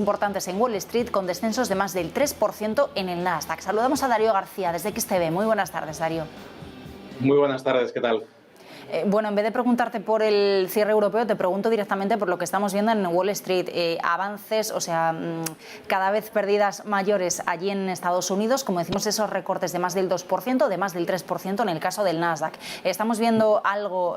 importantes en Wall Street, con descensos de más del 3% en el Nasdaq. Saludamos a Darío García desde XTV. Muy buenas tardes, Darío. Muy buenas tardes, ¿qué tal? Bueno, en vez de preguntarte por el cierre europeo, te pregunto directamente por lo que estamos viendo en Wall Street. Avances, o sea, cada vez pérdidas mayores allí en Estados Unidos, como decimos, esos recortes de más del 2%, de más del 3% en el caso del Nasdaq. Estamos viendo algo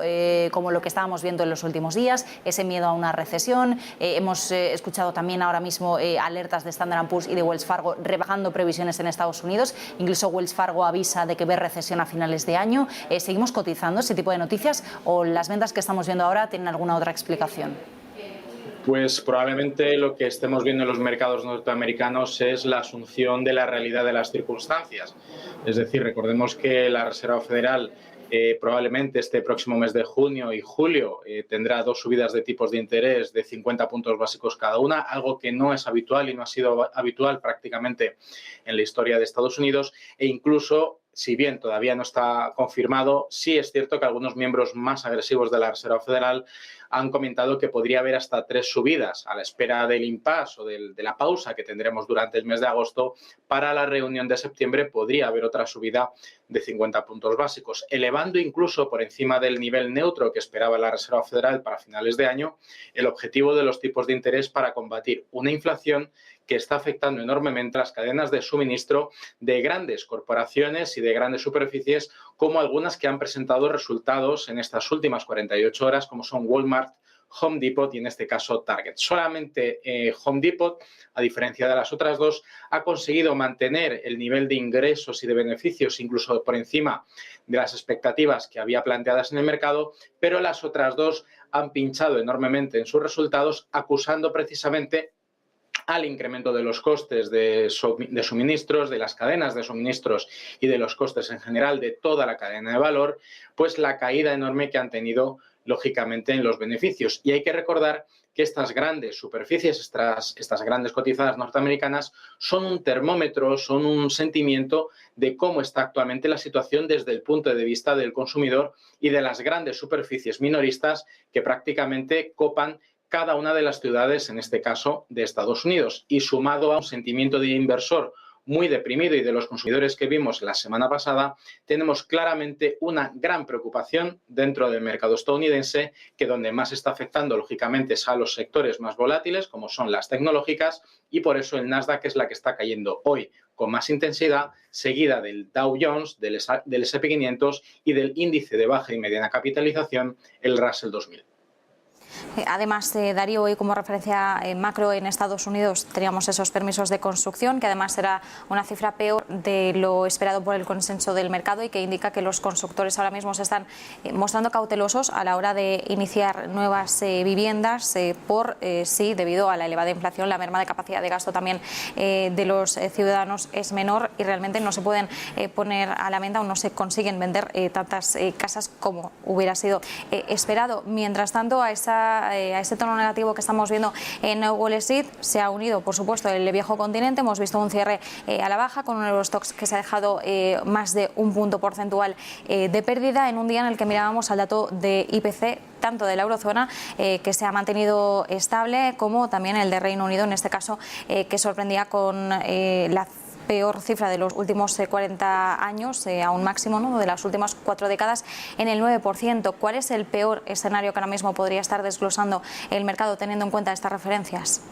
como lo que estábamos viendo en los últimos días, ese miedo a una recesión. Hemos escuchado también ahora mismo alertas de Standard & Poor's y de Wells Fargo rebajando previsiones en Estados Unidos. Incluso Wells Fargo avisa de que ve recesión a finales de año. ¿Seguimos cotizando ese tipo de noticias o las ventas que estamos viendo ahora tienen alguna otra explicación? Pues probablemente lo que estemos viendo en los mercados norteamericanos es la asunción de la realidad de las circunstancias. Es decir, recordemos que la Reserva Federal probablemente este próximo mes de junio y julio tendrá 2 subidas de tipos de interés de 50 puntos básicos cada una, algo que no es habitual y no ha sido habitual prácticamente en la historia de Estados Unidos, e incluso, si bien todavía no está confirmado, sí es cierto que algunos miembros más agresivos de la Reserva Federal han comentado que podría haber hasta 3 subidas a la espera del impasse o de la pausa que tendremos durante el mes de agosto. Para la reunión de septiembre podría haber otra subida de 50 puntos básicos, elevando incluso por encima del nivel neutro que esperaba la Reserva Federal para finales de año el objetivo de los tipos de interés para combatir una inflación que está afectando enormemente las cadenas de suministro de grandes corporaciones y de grandes superficies, como algunas que han presentado resultados en estas últimas 48 horas, como son Walmart, Home Depot y en este caso Target. Solamente Home Depot, a diferencia de las otras dos, ha conseguido mantener el nivel de ingresos y de beneficios incluso por encima de las expectativas que había planteadas en el mercado, pero las otras dos han pinchado enormemente en sus resultados, acusando precisamente al incremento de los costes de suministros, de las cadenas de suministros y de los costes en general de toda la cadena de valor, pues la caída enorme que han tenido lógicamente en los beneficios. Y hay que recordar que estas grandes superficies, estas grandes cotizadas norteamericanas, son un termómetro, son un sentimiento de cómo está actualmente la situación desde el punto de vista del consumidor y de las grandes superficies minoristas que prácticamente copan cada una de las ciudades, en este caso, de Estados Unidos. Y sumado a un sentimiento de inversor muy deprimido y de los consumidores que vimos la semana pasada, tenemos claramente una gran preocupación dentro del mercado estadounidense, que donde más está afectando, lógicamente, es a los sectores más volátiles, como son las tecnológicas, y por eso el Nasdaq es la que está cayendo hoy con más intensidad, seguida del Dow Jones, del S&P 500 y del índice de baja y mediana capitalización, el Russell 2000. Además, Darío, hoy como referencia macro en Estados Unidos teníamos esos permisos de construcción, que además será una cifra peor de lo esperado por el consenso del mercado y que indica que los constructores ahora mismo se están mostrando cautelosos a la hora de iniciar nuevas viviendas debido a la elevada inflación, la merma de capacidad de gasto también de los ciudadanos es menor y realmente no se pueden poner a la venta o no se consiguen vender tantas casas como hubiera sido esperado. Mientras tanto, a ese tono negativo que estamos viendo en Wall Street se ha unido, por supuesto, el viejo continente. Hemos visto un cierre a la baja con un Eurostoxx que se ha dejado más de un punto porcentual de pérdida en un día en el que mirábamos al dato de IPC tanto de la eurozona que se ha mantenido estable, como también el de Reino Unido, en este caso que sorprendía con la peor cifra de los últimos 40 años, a un máximo, ¿no?, de las últimas 4 décadas, en el 9%. ¿Cuál es el peor escenario que ahora mismo podría estar desglosando el mercado teniendo en cuenta estas referencias?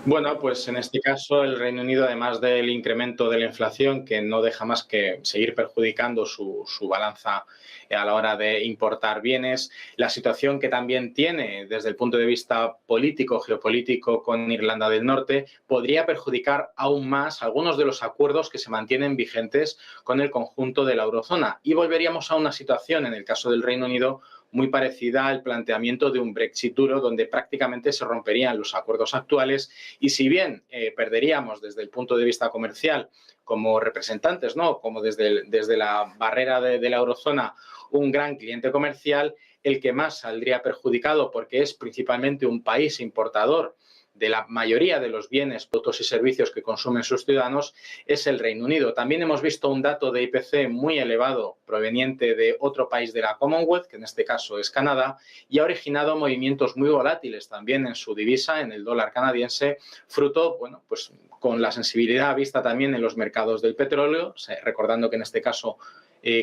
Bueno, pues en este caso el Reino Unido, además del incremento de la inflación, que no deja más que seguir perjudicando su balanza a la hora de importar bienes, la situación que también tiene desde el punto de vista político, geopolítico con Irlanda del Norte, podría perjudicar aún más algunos de los acuerdos que se mantienen vigentes con el conjunto de la eurozona. Y volveríamos a una situación, en el caso del Reino Unido, muy parecida al planteamiento de un Brexit duro, donde prácticamente se romperían los acuerdos actuales y si bien perderíamos desde el punto de vista comercial como representantes, ¿no?, como desde la barrera de la eurozona, un gran cliente comercial, el que más saldría perjudicado, porque es principalmente un país importador de la mayoría de los bienes, productos y servicios que consumen sus ciudadanos es el Reino Unido. También hemos visto un dato de IPC muy elevado proveniente de otro país de la Commonwealth, que en este caso es Canadá, y ha originado movimientos muy volátiles también en su divisa, en el dólar canadiense, fruto, bueno, pues con la sensibilidad vista también en los mercados del petróleo, recordando que en este caso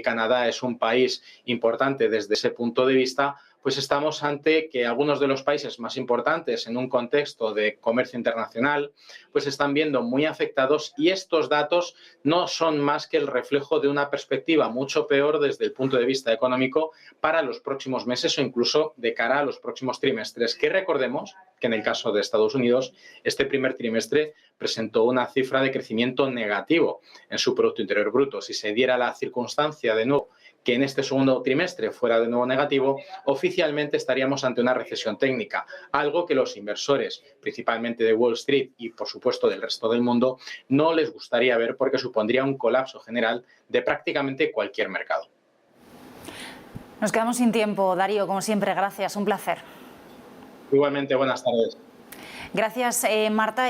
Canadá es un país importante desde ese punto de vista, pues estamos ante que algunos de los países más importantes en un contexto de comercio internacional pues están viendo muy afectados, y estos datos no son más que el reflejo de una perspectiva mucho peor desde el punto de vista económico para los próximos meses o incluso de cara a los próximos trimestres, que recordemos que en el caso de Estados Unidos este primer trimestre presentó una cifra de crecimiento negativo en su Producto Interior Bruto. Si se diera la circunstancia de nuevo que en este segundo trimestre fuera de nuevo negativo, oficialmente estaríamos ante una recesión técnica, algo que los inversores, principalmente de Wall Street y por supuesto del resto del mundo, no les gustaría ver, porque supondría un colapso general de prácticamente cualquier mercado. Nos quedamos sin tiempo, Darío, como siempre, gracias, un placer. Igualmente, buenas tardes. Gracias, Marta.